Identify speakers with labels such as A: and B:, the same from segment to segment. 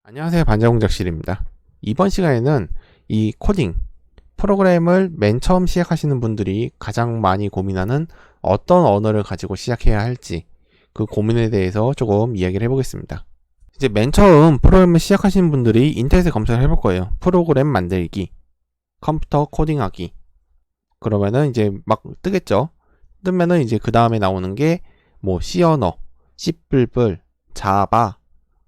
A: 안녕하세요, 반자공작실입니다. 이번 시간에는 이 코딩, 프로그램을 맨 처음 시작하시는 분들이 가장 많이 고민하는 어떤 언어를 가지고 시작해야 할지 그 고민에 대해서 조금 이야기를 해보겠습니다. 이제 맨 처음 프로그램을 시작하시는 분들이 인터넷에 검색을 해볼 거예요. 프로그램 만들기, 컴퓨터 코딩하기. 그러면은 이제 막 뜨겠죠. 뜨면은 이제 그 다음에 나오는 게 뭐 C 언어, C++, 자바,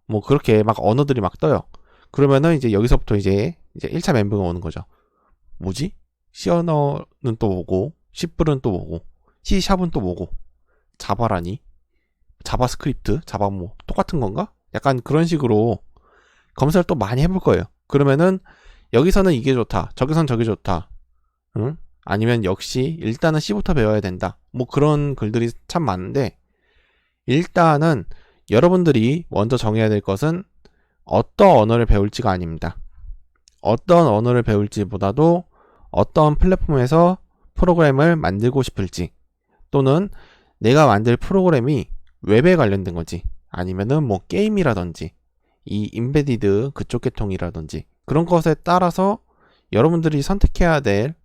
A: 뭐 그렇게 막 언어들이 막 떠요. 그러면은 이제 여기서부터 이제 1차 멘붕이 오는 거죠. 뭐지? C 언어는 또 뭐고, C+은 또 뭐고, C#은 또 뭐고, 자바라니? 자바스크립트? 자바 뭐 똑같은 건가? 약간 그런 식으로 검색을 또 많이 해볼 거예요. 그러면은 여기서는 이게 좋다, 저기선 저게 좋다, 응? 아니면 역시 일단은 C부터 배워야 된다. 뭐 그런 글들이 참 많은데, 일단은 여러분들이 먼저 정해야 될 것은 어떤 언어를 배울지가 아닙니다. 어떤 언어를 배울지보다도 어떤 플랫폼에서 프로그램을 만들고 싶을지, 또는 내가 만들 프로그램이 웹에 관련된 건지, 아니면은 뭐 게임이라든지 이 인베디드 그쪽 계통이라든지 그런 것에 따라서 여러분들이 선택해야 될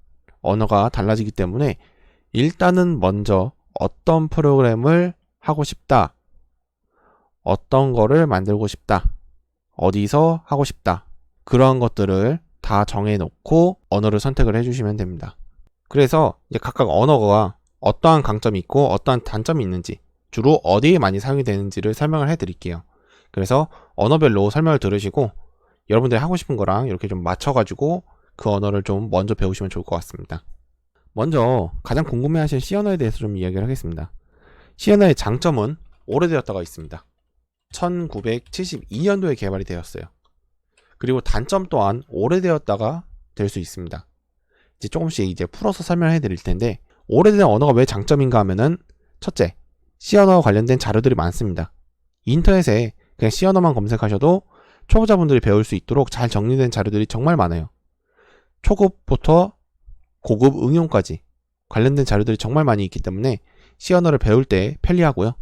A: 언어가 달라지기 때문에 일단은 먼저 어떤 프로그램을 하고 싶다, 어떤 거를 만들고 싶다, 어디서 하고 싶다, 그러한 것들을 다 정해놓고 언어를 선택을 해주시면 됩니다. 그래서 이제 각각 언어가 어떠한 강점이 있고 어떠한 단점이 있는지, 주로 어디에 많이 사용이 되는지를 설명을 해드릴게요. 그래서 언어별로 설명을 들으시고 여러분들이 하고 싶은 거랑 이렇게 좀 맞춰가지고 그 언어를 좀 먼저 배우시면 좋을 것 같습니다. 먼저 가장 궁금해하시는 C 언어에 대해서 좀 이야기를 하겠습니다. C 언어의 장점은 오래되었다가 있습니다. 1972년도에 개발이 되었어요. 그리고 단점 또한 오래되었다가 될 수 있습니다. 이제 조금씩 이제 풀어서 설명해 드릴 텐데, 오래된 언어가 왜 장점인가 하면은, 첫째, C 언어와 관련된 자료들이 많습니다. 인터넷에 그냥 C 언어만 검색하셔도 초보자분들이 배울 수 있도록 잘 정리된 자료들이 정말 많아요. 초급부터 고급 응용까지 관련된 자료들이 정말 많이 있기 때문에 C 언어를 배울 때 편리하고요.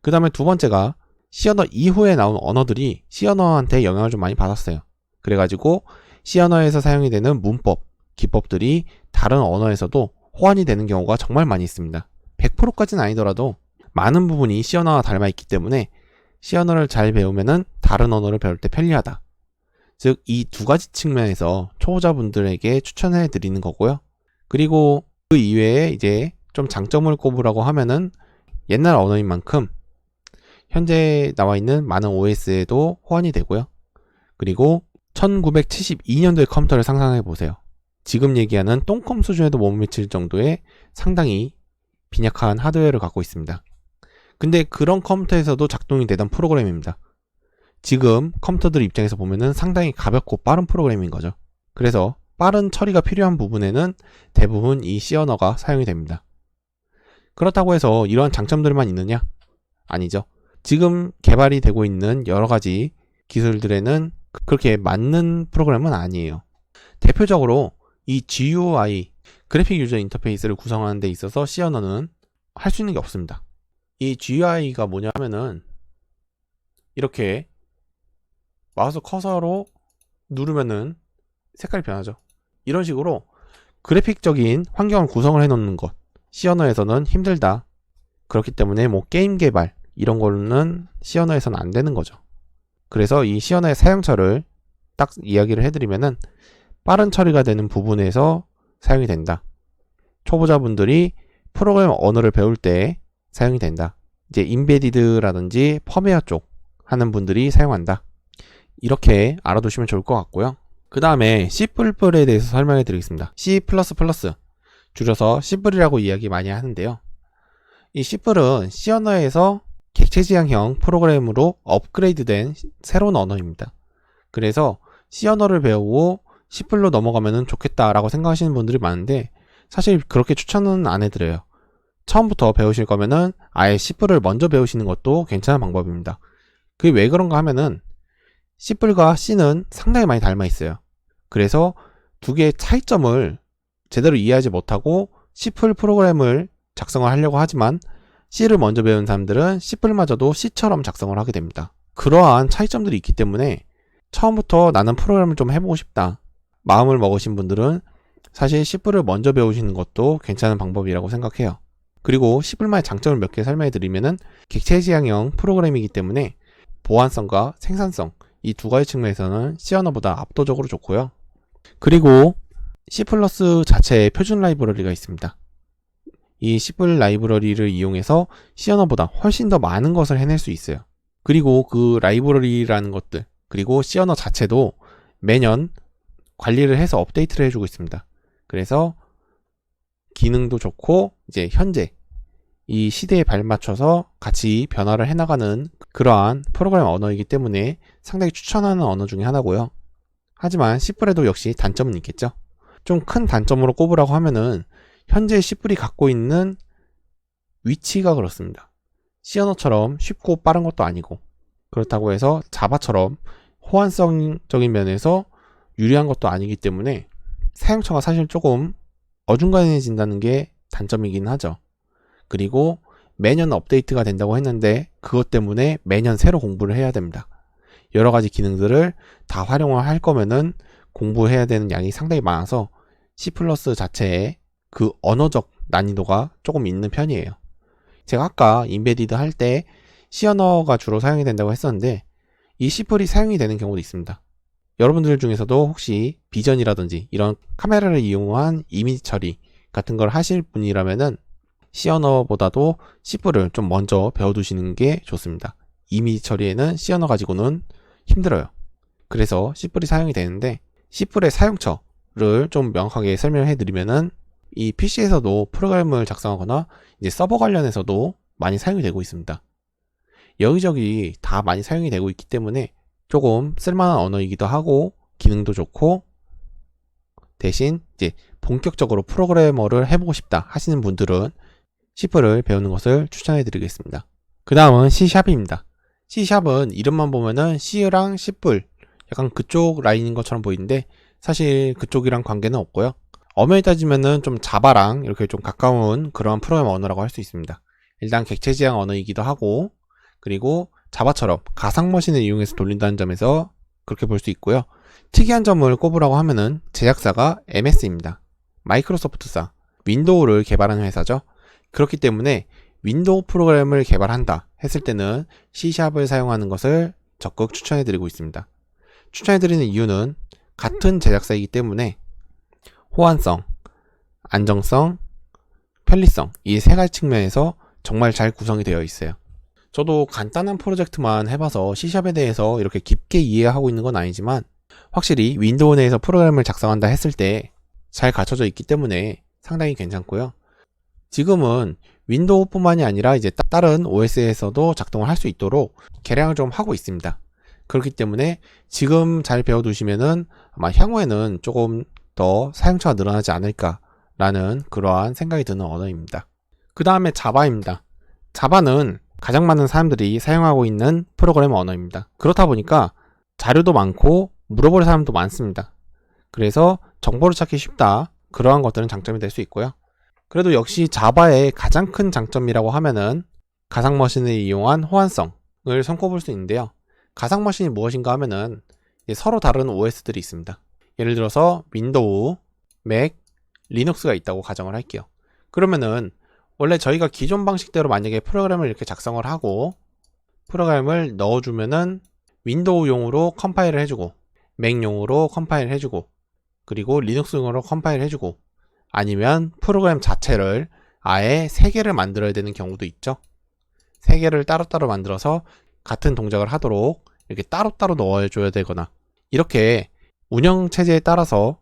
A: 그 다음에 두 번째가 C 언어 이후에 나온 언어들이 C 언어한테 영향을 좀 많이 받았어요. 그래가지고 C 언어에서 사용이 되는 문법, 기법들이 다른 언어에서도 호환이 되는 경우가 정말 많이 있습니다. 100%까지는 아니더라도 많은 부분이 C 언어와 닮아있기 때문에 C 언어를 잘 배우면은 다른 언어를 배울 때 편리하다. 즉, 이 두 가지 측면에서 초보자분들에게 추천해 드리는 거고요. 그리고 그 이외에 이제 좀 장점을 꼽으라고 하면은 옛날 언어인 만큼 현재 나와 있는 많은 OS에도 호환이 되고요. 그리고 1972년도의 컴퓨터를 상상해 보세요. 지금 얘기하는 똥컴 수준에도 못 미칠 정도의 상당히 빈약한 하드웨어를 갖고 있습니다. 근데 그런 컴퓨터에서도 작동이 되던 프로그램입니다. 지금 컴퓨터들 입장에서 보면은 상당히 가볍고 빠른 프로그램인 거죠. 그래서 빠른 처리가 필요한 부분에는 대부분 이 C 언어가 사용이 됩니다. 그렇다고 해서 이러한 장점들만 있느냐? 아니죠. 지금 개발이 되고 있는 여러 가지 기술들에는 그렇게 맞는 프로그램은 아니에요. 대표적으로 이 GUI, 그래픽 유저 인터페이스를 구성하는 데 있어서 C 언어는 할 수 있는 게 없습니다. 이 GUI가 뭐냐 하면은 이렇게 마우스 커서로 누르면은 색깔이 변하죠. 이런 식으로 그래픽적인 환경을 구성을 해 놓는 것, C 언어에서는 힘들다. 그렇기 때문에 뭐 게임 개발 이런 거는 C 언어에서는 안 되는 거죠. 그래서 이 C 언어의 사용처를 딱 이야기를 해드리면은 빠른 처리가 되는 부분에서 사용이 된다. 초보자분들이 프로그램 언어를 배울 때 사용이 된다. 이제 인베디드라든지 펌웨어 쪽 하는 분들이 사용한다. 이렇게 알아두시면 좋을 것 같고요. 그 다음에 C++에 대해서 설명해 드리겠습니다. C++, 줄여서 C이라고 이야기 많이 하는데요. 이 C은 C 언어에서 객체지향형 프로그램으로 업그레이드된 새로운 언어입니다. 그래서 C 언어를 배우고 C로 넘어가면 좋겠다라고 생각하시는 분들이 많은데, 사실 그렇게 추천은 안 해드려요. 처음부터 배우실 거면은 아예 C를 먼저 배우시는 것도 괜찮은 방법입니다. 그게 왜 그런가 하면은 C과 C는 상당히 많이 닮아 있어요. 그래서 두 개의 차이점을 제대로 이해하지 못하고 C 프로그램을 작성을 하려고 하지만 C를 먼저 배운 사람들은 C마저도 C처럼 작성을 하게 됩니다. 그러한 차이점들이 있기 때문에 처음부터 나는 프로그램을 좀 해보고 싶다 마음을 먹으신 분들은 사실 C를 먼저 배우시는 것도 괜찮은 방법이라고 생각해요. 그리고 C만의 장점을 몇 개 설명해 드리면은 객체지향형 프로그램이기 때문에 보안성과 생산성 이 두 가지 측면에서는 C 언어보다 압도적으로 좋고요. 그리고 C++ 자체에 표준 라이브러리가 있습니다. 이 C 라이브러리를 이용해서 C 언어보다 훨씬 더 많은 것을 해낼 수 있어요. 그리고 그 라이브러리라는 것들 그리고 C 언어 자체도 매년 관리를 해서 업데이트를 해주고 있습니다. 그래서 기능도 좋고 이제 현재 이 시대에 발맞춰서 같이 변화를 해나가는 그러한 프로그램 언어이기 때문에 상당히 추천하는 언어 중에 하나고요. 하지만 C에도 역시 단점은 있겠죠. 좀 큰 단점으로 꼽으라고 하면은 현재 C이 갖고 있는 위치가 그렇습니다. C 언어처럼 쉽고 빠른 것도 아니고 그렇다고 해서 자바처럼 호환성적인 면에서 유리한 것도 아니기 때문에 사용처가 사실 조금 어중간해진다는 게 단점이긴 하죠. 그리고 매년 업데이트가 된다고 했는데 그것 때문에 매년 새로 공부를 해야 됩니다. 여러 가지 기능들을 다 활용을 할 거면은 공부해야 되는 양이 상당히 많아서 C++ 자체에 그 언어적 난이도가 조금 있는 편이에요. 제가 아까 인베디드 할 때 C 언어가 주로 사용이 된다고 했었는데 이 C+이 사용이 되는 경우도 있습니다. 여러분들 중에서도 혹시 비전이라든지 이런 카메라를 이용한 이미지 처리 같은 걸 하실 분이라면은 C 언어보다도 C를 좀 먼저 배워두시는 게 좋습니다. 이미지 처리에는 C 언어 가지고는 힘들어요. 그래서 C 사용이 되는데 C의 사용처를 좀 명확하게 설명해 드리면은 이 PC에서도 프로그램을 작성하거나 이제 서버 관련해서도 많이 사용이 되고 있습니다. 여기저기 다 많이 사용이 되고 있기 때문에 조금 쓸만한 언어이기도 하고 기능도 좋고 대신 이제 본격적으로 프로그래머를 해보고 싶다 하시는 분들은 C를 배우는 것을 추천해 드리겠습니다. 그 다음은 C#입니다. C#은 이름만 보면은 C랑 C+, 약간 그쪽 라인인 것처럼 보이는데 사실 그쪽이랑 관계는 없고요. 엄연히 따지면은 좀 자바랑 이렇게 좀 가까운 그런 프로그래머 언어라고 할 수 있습니다. 일단 객체지향 언어이기도 하고 그리고 자바처럼 가상머신을 이용해서 돌린다는 점에서 그렇게 볼 수 있고요. 특이한 점을 꼽으라고 하면은 제작사가 MS입니다. 마이크로소프트사, 윈도우를 개발하는 회사죠. 그렇기 때문에 윈도우 프로그램을 개발한다 했을 때는 C샵을 사용하는 것을 적극 추천해드리고 있습니다. 추천해드리는 이유는 같은 제작사이기 때문에 호환성, 안정성, 편리성 이 세 가지 측면에서 정말 잘 구성이 되어 있어요. 저도 간단한 프로젝트만 해봐서 C샵에 대해서 이렇게 깊게 이해하고 있는 건 아니지만 확실히 윈도우 내에서 프로그램을 작성한다 했을 때 잘 갖춰져 있기 때문에 상당히 괜찮고요. 지금은 윈도우 뿐만이 아니라 이제 다른 OS에서도 작동을 할 수 있도록 개량을 좀 하고 있습니다. 그렇기 때문에 지금 잘 배워두시면은 아마 향후에는 조금 더 사용처가 늘어나지 않을까라는 그러한 생각이 드는 언어입니다. 그 다음에 자바입니다. 자바는 가장 많은 사람들이 사용하고 있는 프로그래머 언어입니다. 그렇다 보니까 자료도 많고 물어볼 사람도 많습니다. 그래서 정보를 찾기 쉽다. 그러한 것들은 장점이 될 수 있고요. 그래도 역시 자바의 가장 큰 장점이라고 하면은 가상머신을 이용한 호환성을 손꼽을 수 있는데요. 가상머신이 무엇인가 하면은 서로 다른 OS들이 있습니다. 예를 들어서 윈도우, 맥, 리눅스가 있다고 가정을 할게요. 그러면은 원래 저희가 기존 방식대로 만약에 프로그램을 이렇게 작성을 하고 프로그램을 넣어주면은 윈도우용으로 컴파일을 해주고 맥용으로 컴파일을 해주고 그리고 리눅스용으로 컴파일을 해주고 아니면 프로그램 자체를 아예 3개를 만들어야 되는 경우도 있죠. 3개를 따로따로 만들어서 같은 동작을 하도록 이렇게 따로따로 넣어줘야 되거나 이렇게 운영체제에 따라서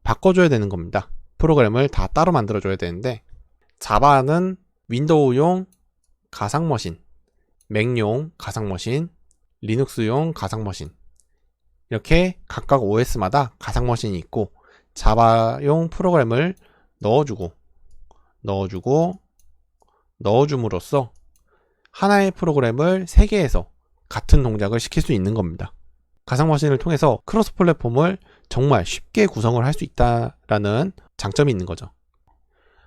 A: 바꿔줘야 되는 겁니다. 프로그램을 다 따로 만들어줘야 되는데 자바는 윈도우용 가상머신, 맥용 가상머신, 리눅스용 가상머신 이렇게 각각 OS마다 가상머신이 있고 자바용 프로그램을 넣어줌으로써 하나의 프로그램을 3개에서 같은 동작을 시킬 수 있는 겁니다. 가상머신을 통해서 크로스 플랫폼을 정말 쉽게 구성을 할 수 있다라는 장점이 있는 거죠.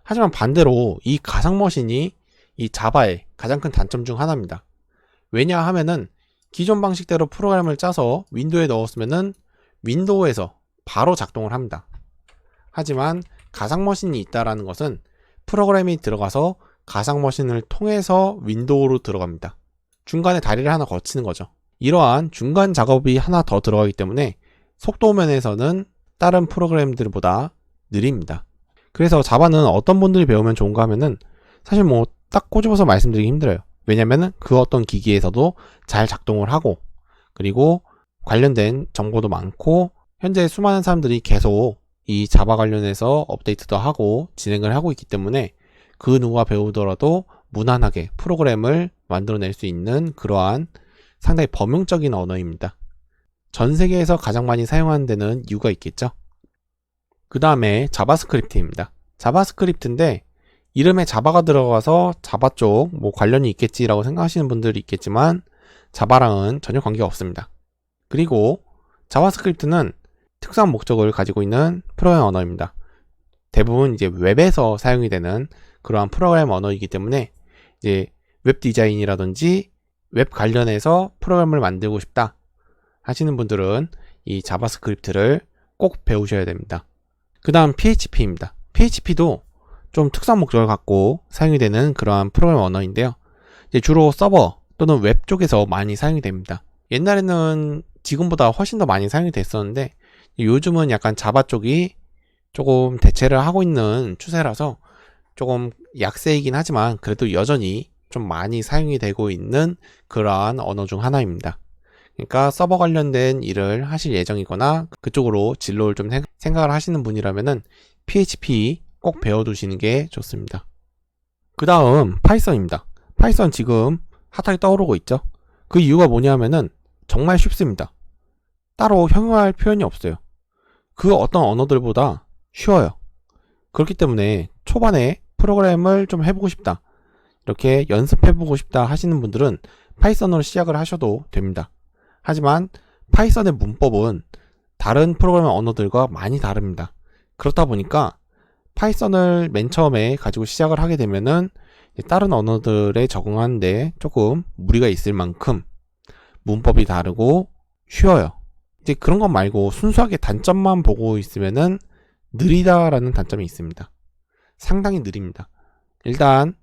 A: 하지만 반대로 이 가상머신이 이 자바의 가장 큰 단점 중 하나입니다. 왜냐 하면은 기존 방식대로 프로그램을 짜서 윈도우에 넣었으면은 윈도우에서 바로 작동을 합니다. 하지만 가상머신이 있다라는 것은 프로그램이 들어가서 가상머신을 통해서 윈도우로 들어갑니다. 중간에 다리를 하나 거치는 거죠. 이러한 중간 작업이 하나 더 들어가기 때문에 속도 면에서는 다른 프로그램들보다 느립니다. 그래서 자바는 어떤 분들이 배우면 좋은가 하면은 사실 뭐 딱 꼬집어서 말씀드리기 힘들어요. 왜냐면은 그 어떤 기기에서도 잘 작동을 하고, 그리고 관련된 정보도 많고, 현재 수많은 사람들이 계속 이 자바 관련해서 업데이트도 하고 진행을 하고 있기 때문에 그 누가 배우더라도 무난하게 프로그램을 만들어낼 수 있는 그러한 상당히 범용적인 언어입니다. 전 세계에서 가장 많이 사용하는 데는 이유가 있겠죠. 그 다음에 자바스크립트입니다. 자바스크립트인데 이름에 자바가 들어가서 자바 쪽 뭐 관련이 있겠지라고 생각하시는 분들이 있겠지만 자바랑은 전혀 관계가 없습니다. 그리고 자바스크립트는 특수한 목적을 가지고 있는 프로그램 언어입니다. 대부분 이제 웹에서 사용이 되는 그러한 프로그램 언어이기 때문에 이제 웹 디자인이라든지 웹 관련해서 프로그램을 만들고 싶다 하시는 분들은 이 자바스크립트를 꼭 배우셔야 됩니다. 그 다음 PHP입니다. PHP도 좀 특수한 목적을 갖고 사용이 되는 그러한 프로그램 언어인데요. 이제 주로 서버 또는 웹 쪽에서 많이 사용이 됩니다. 옛날에는 지금보다 훨씬 더 많이 사용이 됐었는데 요즘은 약간 자바 쪽이 조금 대체를 하고 있는 추세라서 조금 약세이긴 하지만 그래도 여전히 좀 많이 사용이 되고 있는 그러한 언어 중 하나입니다. 그러니까 서버 관련된 일을 하실 예정이거나 그쪽으로 진로를 좀 생각을 하시는 분이라면은 PHP 꼭 배워두시는 게 좋습니다. 그 다음 파이썬입니다. 파이썬 지금 핫하게 떠오르고 있죠. 그 이유가 뭐냐면은 정말 쉽습니다. 따로 형용할 표현이 없어요. 그 어떤 언어들보다 쉬워요. 그렇기 때문에 초반에 프로그램을 좀 해보고 싶다, 이렇게 연습해보고 싶다 하시는 분들은 파이썬으로 시작을 하셔도 됩니다. 하지만 파이썬의 문법은 다른 프로그래밍 언어들과 많이 다릅니다. 그렇다 보니까 파이썬을 맨 처음에 가지고 시작을 하게 되면은 다른 언어들에 적응하는데 조금 무리가 있을 만큼 문법이 다르고 쉬워요. 이제 그런 것 말고 순수하게 단점만 보고 있으면은 느리다라는 단점이 있습니다. 상당히 느립니다. 일단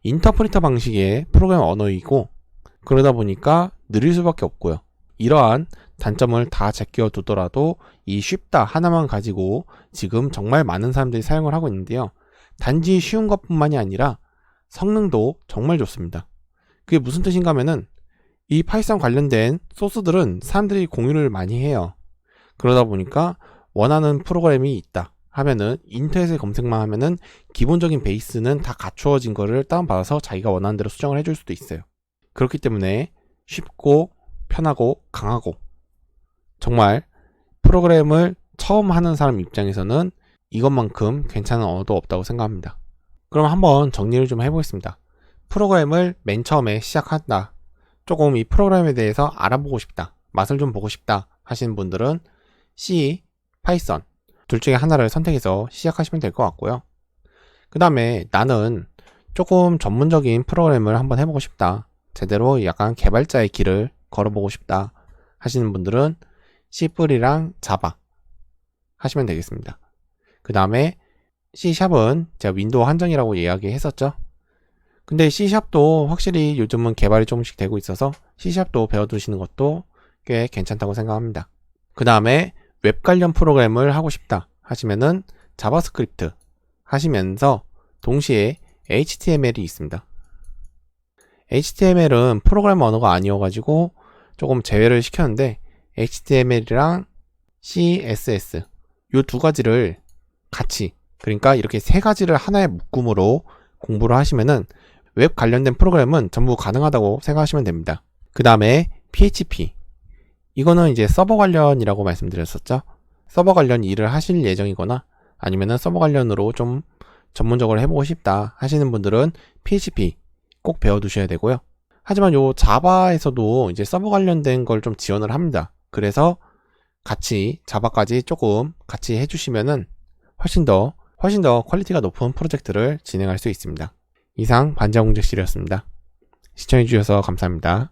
A: 인터프리터 방식의 프로그램 언어이고 그러다 보니까 느릴 수밖에 없고요. 이러한 단점을 다 제껴 두더라도 이 쉽다 하나만 가지고 지금 정말 많은 사람들이 사용을 하고 있는데요. 단지 쉬운 것뿐만이 아니라 성능도 정말 좋습니다. 그게 무슨 뜻인가 하면은 이 파이썬 관련된 소스들은 사람들이 공유를 많이 해요. 그러다 보니까 원하는 프로그램이 있다 하면은 인터넷에 검색만 하면은 기본적인 베이스는 다 갖추어진 거를 다운받아서 자기가 원하는 대로 수정을 해줄 수도 있어요. 그렇기 때문에 쉽고 편하고 강하고 정말 프로그램을 처음 하는 사람 입장에서는 이것만큼 괜찮은 언어도 없다고 생각합니다. 그럼 한번 정리를 좀 해보겠습니다. 프로그램을 맨 처음에 시작한다, 조금 이 프로그램에 대해서 알아보고 싶다, 맛을 좀 보고 싶다 하시는 분들은 C, 파이썬 둘 중에 하나를 선택해서 시작하시면 될 것 같고요. 그 다음에 나는 조금 전문적인 프로그램을 한번 해보고 싶다, 제대로 약간 개발자의 길을 걸어보고 싶다 하시는 분들은 C++랑 자바 하시면 되겠습니다. 그 다음에 C샵은 제가 윈도우 한정이라고 이야기했었죠. 근데 C샵도 확실히 요즘은 개발이 조금씩 되고 있어서 C샵도 배워두시는 것도 꽤 괜찮다고 생각합니다. 그 다음에 웹 관련 프로그램을 하고 싶다 하시면은 자바스크립트 하시면서 동시에 HTML이 있습니다. HTML은 프로그램 언어가 아니어가지고 조금 제외를 시켰는데 HTML이랑 CSS 이 두 가지를 같이, 그러니까 이렇게 세 가지를 하나의 묶음으로 공부를 하시면은 웹 관련된 프로그램은 전부 가능하다고 생각하시면 됩니다. 그 다음에 PHP, 이거는 이제 서버 관련이라고 말씀드렸었죠. 서버 관련 일을 하실 예정이거나 아니면은 서버 관련으로 좀 전문적으로 해보고 싶다 하시는 분들은 PHP 꼭 배워두셔야 되고요. 하지만 요 자바에서도 이제 서버 관련된 걸 좀 지원을 합니다. 그래서 같이 자바까지 조금 같이 해주시면은 훨씬 더 퀄리티가 높은 프로젝트를 진행할 수 있습니다. 이상 반자공작실이었습니다. 시청해주셔서 감사합니다.